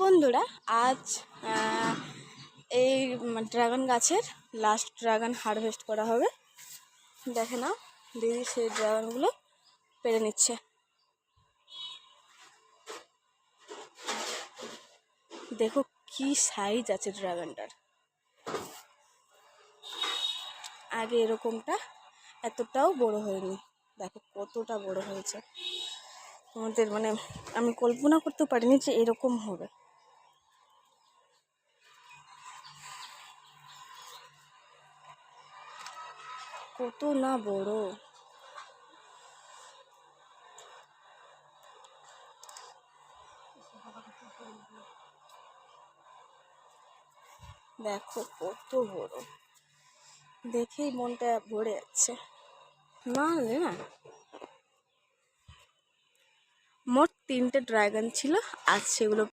বন্ধুরা, আজ এই ড্রাগন গাছের লাস্ট ড্রাগন হারভেস্ট করা হবে। দেখে নাও, দিদি সেই ড্রাগনগুলো পেরে নিচ্ছে। দেখো কি সাইজ আছে ড্রাগনটার। আগে এরকমটা এতটাও বড় হয়নি, দেখো কতটা বড় হয়েছে। তোমাদের আমি কল্পনা করতে পারিনি যে এরকম হবে। কত না বড়। দেখো কত বড়, দেখেই মনটা ভরে যাচ্ছে। না মোট 3টে ড্রাগন ছিল, আজ সেগুলো